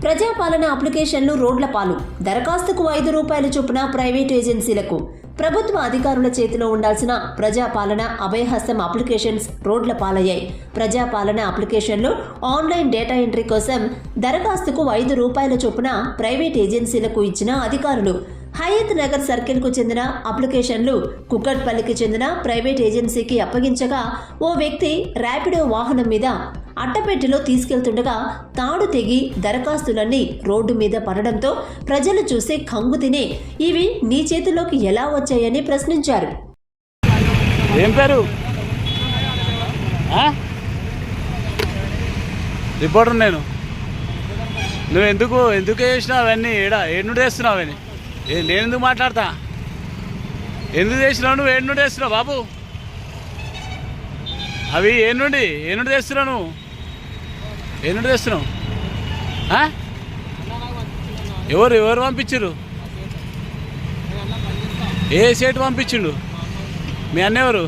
ప్రజాపాలన అప్లికేషన్లు రోడ్ల పాలు. దరఖాస్తుకు ₹5 చొప్పున ప్రైవేటు ఏజెన్సీలకు. ప్రభుత్వ అధికారుల చేతిలో ఉండాల్సిన ప్రజాపాలన అభయహస్తం అప్లికేషన్స్ రోడ్ల పాలయ్యాయి. ప్రజాపాలన అప్లికేషన్లో ఆన్లైన్ డేటా ఎంట్రీ కోసం దరఖాస్తుకు ₹5 చొప్పున ప్రైవేట్ ఏజెన్సీలకు ఇచ్చిన అధికారులు హయత్ నగర్ సర్కిల్కు చెందిన అప్లికేషన్లు కుక్కట్పల్లికి చెందిన ప్రైవేట్ ఏజెన్సీకి అప్పగించగా ఓ వ్యక్తి ర్యాపిడో వాహనం మీద అట్టపెట్టెలో తీసుకెళ్తుండగా తాడు తెగి దరఖాస్తులన్నీ రోడ్డు మీద పడడంతో ప్రజలు చూసి కంగు తిని ఇవి నీ చేతిలోకి ఎలా వచ్చాయని ప్రశ్నించారు. ఏం పేరు? రిపోర్టర్ నేను. నువ్వు ఎందుకు చేసినావు అవన్నీ? ఏడు చేస్తున్నావు అవన్నీ? నేను ఎందుకు మాట్లాడతా? ఎందుకు చేసినావు నువ్వు? ఏడు చేస్తున్నావు బాబు? అవి ఏనుండి తెస్తున్నావు నువ్వు? ఏనుండి తెస్తున్నావు? ఎవరు పంపించారు? ఏ సేటు పంపించిండు? మీ అన్న ఎవరు?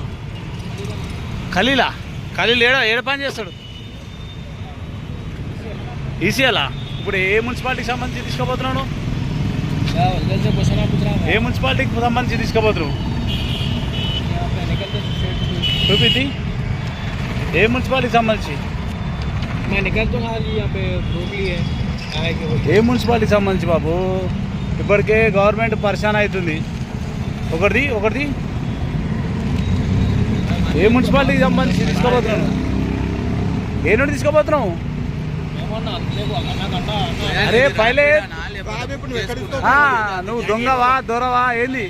ఖలీల్ ఏడ పని చేస్తాడు? ఈసీఎలా? ఇప్పుడు ఏ మున్సిపాలిటీకి సంబంధించి తీసుకోబోతున్నావు? ఏ మున్సిపాలిటీకి సంబంధించి తీసుకోబోతున్నావు? చూపింది. ఏ మున్సిపాలిటీకి సంబంధించి? ఏ మున్సిపాలిటీకి సంబంధించి బాబు? ఇప్పటికే గవర్నమెంట్ పరిశాన్ అవుతుంది. ఒకటిది ఏ మున్సిపాలిటీకి సంబంధించి తీసుకోబోతున్నావు? ఏ నుండి తీసుకోబోతున్నావు? అరే పైలే నువ్వు దొంగవా దొరవా ఏంది?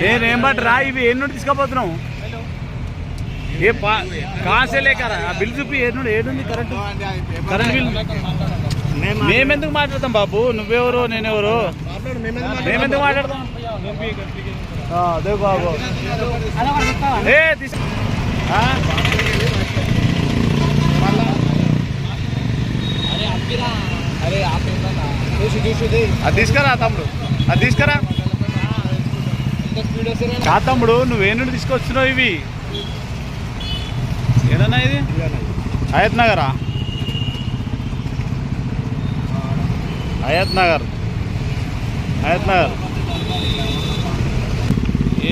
నేనేం బట్రా ఇవి ఏ నుండి తీసుకోబోతున్నావు? ఏ కాసే లేకరా బిల్ చూపి. ఏడుంది కరెంట్ బిల్? మేమెందుకు మాట్లాడతాం బాబు? నువ్వెవరు నేనెవరు? మేమెందుకు మాట్లాడతాం? అదే బాబు అది తీసుకురా తమ్ముడు, అది తీసుకురా. కా తమ్ముడు నువ్వే నుండి తీసుకొచ్చినావు ఇవి? ఏదన్నా ఇది హయత్ నగరా? హయత్ నగర్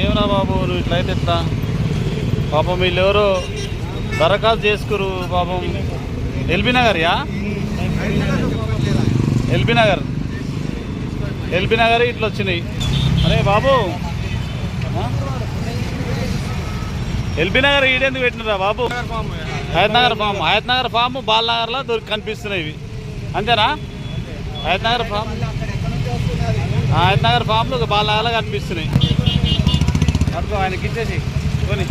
ఏమరా బాబు నువ్వు ఇట్లయితే ఎట్లా? పాపం వీళ్ళెవరో దరఖాస్తు చేసుకురు పాపం. ఎల్బీ నగర్ ఇట్లా వచ్చినాయి. అరే బాబు ఎల్బీ నగర్ ఈడెందుకు పెట్టినరా బాబు? హయత్ నగర్ ఫామ్ బాలనగర్లో కనిపిస్తున్నాయి ఇవి, అంతేనా? హయత్ నగర్ ఫామ్లు బాలనగర్లో కనిపిస్తున్నాయి. అనుకో ఆయనకి ఇచ్చేసి కొని.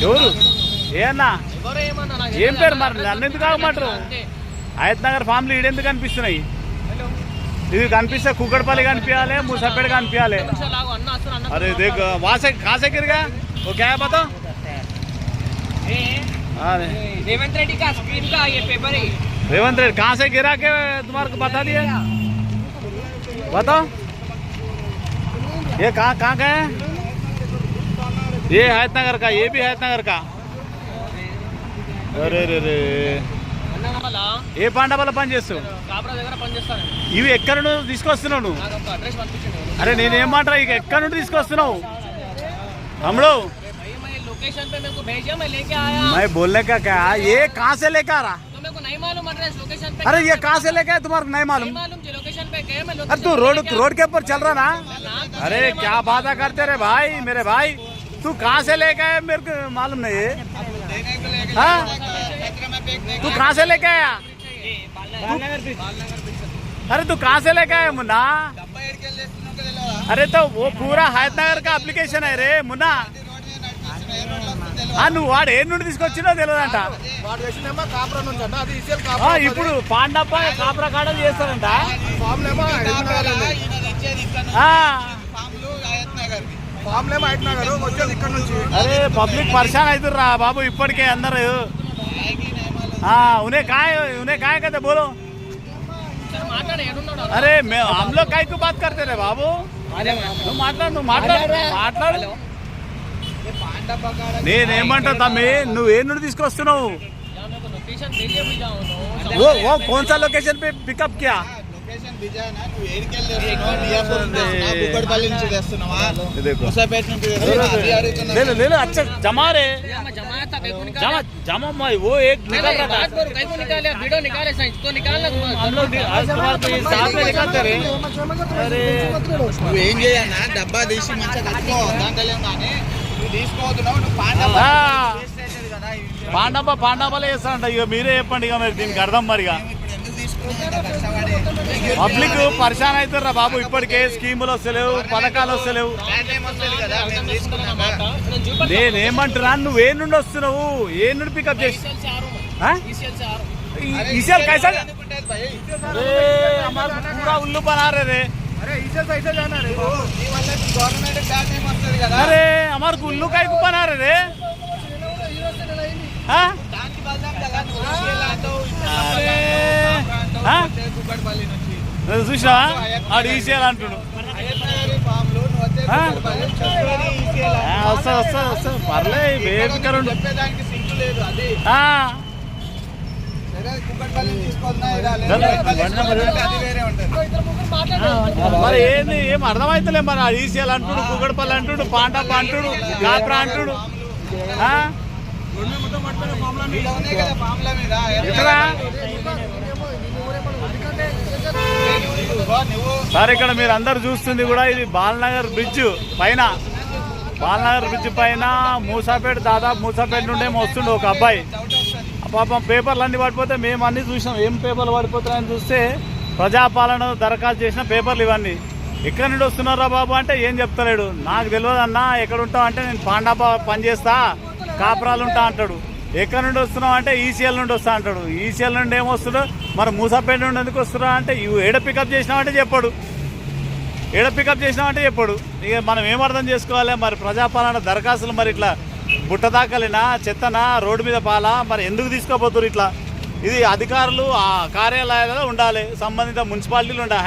ఎవరు? ఏ అన్నా? ఏం పేరు మరి? నన్ను ఎందుకు ఆగమంటారు? హయత్ నగర్ ఫామ్లు ఈడెందుకు కనిపిస్తున్నాయి? ఇది కనిపిస్తే కుక్కడపల్లి కనిపించాలి, ముసాపేట కనిపించాలి. अरे देख वहाँ से कहाँ से गिर गया वो? क्या है बताओ? रेवंत रेड्डी का स्क्रीन का ये पेपर है। रेवंत रेड्डी कहाँ से गिरा के तुम्हारे को बता दिया? बताओ ये कहाँ का है? ये हयत नगर का, ये भी हयत नगर का. अरे रे रे ఏ పాండవల పని చేస్తావు? ఇవి ఎక్కడ నుండి తీసుకొస్తున్నావు నువ్వు? అరే నేనేం మాట ఇక ఎక్కడ నుండి తీసుకొస్తున్నావు हमलो? लोकेशन पे मेरे को भेजा, मैं लेके आया. मैं बोलने का क्या? ये कहाँ से लेकर आ रहा? तो मेरे को नहीं मालूम एड्रेस लोकेशन पे. अरे ये कहाँ से लेकर आया तुम्हारे नहीं मालूम? जी लोकेशन पे गए मैं. अरे तू रोड के ऊपर चल रहा ना? अरे क्या बातें करते रे भाई, मेरे भाई तू कहाँ से लेकर आया मेरे को मालूम नहीं है. तू कहाँ से लेके आया? अरे तू कहाँ से लेके आया मुन्ना? अरे तो वो पूरा हयत नगर का अप्लिकेशन है रे मुन्ना. నువ్వు వాడు ఏ నుండి తీసుకొచ్చినా తెలియదంట. ఇప్పుడు పాండప్ప కాపురా కాడలు చేస్తారంట. అరే పబ్లిక్ పరిశాన్ అవుతుర్రా బాబు ఇప్పటికే అందరు. उन्हें काय कहते बोलो? अरे हम लोग काय को बात करते रहे बाबू? నువ్వు మాట్లాడు నేనేమంటా తమ్మి నువ్వేం నుండి తీసుకొస్తున్నావు या मेरे को लोकेशन भेजिए भी जाओ वो कौन सा लोकेशन पे पिकअप किया లొకేషన్ దిజా నా నువ్వు ఏడికెళ్ళి చేస్తున్నావు మియాపూర్ నుంచి చేస్తున్నావా కుక్కడపల్లి నుంచి చేస్తున్నావా देखो ముసాపేట నుంచి చేస్తున్నావా అది అడుగుతున్నా ले ले अच्छा जमा रे मैं जमाया था कहीं को निकाला जमा मैं वो एक निकल रहा था बात करो कहीं को निकाले वीडियो निकाले साइंस को निकालना हम लोग आज तुम्हारे तो ये साथ में निकलते रहे अरे నువ్వు ఏం చేయన్నా డబ్బా తీసి మంచిగా కట్టుకో దాంట్లో కానీ నువ్వు తీసుకోవద్దున్నావు నువ్వు పాండాబాలే చేస్తానంట ఇక మీరే చెప్పండి ఇక మరి దీనికి అర్థం మరిగా ఇప్పుడు ఎందుకు తీసుకుంటున్నావు కష్టపడి పబ్లిక్ పరిశాన్ అవుతారా బాబు ఇప్పటికే స్కీములు వస్తలేవు పథకాలు వస్తలేవు బ్రాండ్ ఏం వస్తుంది కదా మేము తీసుకున్నాక నేనేమంటున్నా నువ్వు ఏ నుండి వస్తున్నావు ఏ నుండి పికప్ చేసి से आ रहा हूं हाँ? ईसीएल से आ रहा हूं इसेल कैसा ఎందుకుంటుంది భయ్ अरे हमारा पूरा उल्लू बना रहे रे నీ వల్ల గవర్నమెంట్ బ్రాండ్ ఏం వస్తుంది కదా अरे हमारे को उल्लू का ही बना रहे रे हाँ? దానికి బదనాం కదా నువ్వు ఈసీఎల్ అంటావు अरे हाँ? కుక్కడపల్లి నుంచి చూసినావా ఆడు ఈసీఎల్ అంటుడు అయ్యప్పనగరి ఫామ్లో నువ్వు వచ్చే हाँ? కుక్కడపల్లి చదువుకొని ఈసీఎల్ వస్తా పర్లే బేఫికర్ చెప్పేదానికి సింకు లేదు అది సరే కుక్కడపల్లి తీసుకొద్దా అది వేరే ఉంటుంది మరి ఏంది ఏం అర్థమైతలే మరి ఆడు ఈసీఎల్ అంటుడు కుక్కడపల్లి అంటుడు పాండప్ప అంటుడు కాప్రా అంటుడు ఆ? ఇలా ఉన్నాయి కదా ఫామ్ల మీద ఎట్లా నువ్వు సార్ ఇక్కడ మీరు అందరు చూస్తుంది కూడా ఇది బాలనగర్ బ్రిడ్జ్ పైన బాలనగర్ బ్రిడ్జ్ పైన మూసాపేట దాదాపు మూసాపేట నుండే వస్తుండే ఒక అబ్బాయి పాపం పేపర్లు అన్ని పడిపోతే మేము అన్ని చూసినాం ఏం పేపర్లు పడిపోతాయని చూస్తే ప్రజాపాలన దరఖాస్తు చేసిన పేపర్లు ఇవన్నీ ఎక్కడి నుండి వస్తున్నారా బాబు అంటే ఏం చెప్తలేడు నాకు తెలియదు అన్న ఎక్కడ ఉంటావు అంటే నేను పాండాప పని చేస్తా కాపురాలు ఉంటా అంటాడు ఎక్కడి నుండి వస్తున్నావు అంటే ఈసీఎల్ నుండి వస్తా అంటాడు ఈసీఎల్ నుండి ఏమొస్తాడు మరి మూసాపేట నుండి ఎందుకు వస్తున్నా అంటే ఇవి ఏడ పికప్ చేసినావంటే చెప్పాడు ఏడ పికప్ చేసినావంటే చెప్పాడు ఇక మనం ఏం అర్థం చేసుకోవాలి మరి ప్రజాపాలన దరఖాస్తులు మరి ఇట్లా బుట్ట దాకలినా చెత్తనా రోడ్డు మీద పాలా మరి ఎందుకు తీసుకోపోతున్నారు ఇట్లా ఇది అధికారులు ఆ కార్యాలయాలలో ఉండాలి సంబంధిత మున్సిపాలిటీలు ఉండాలి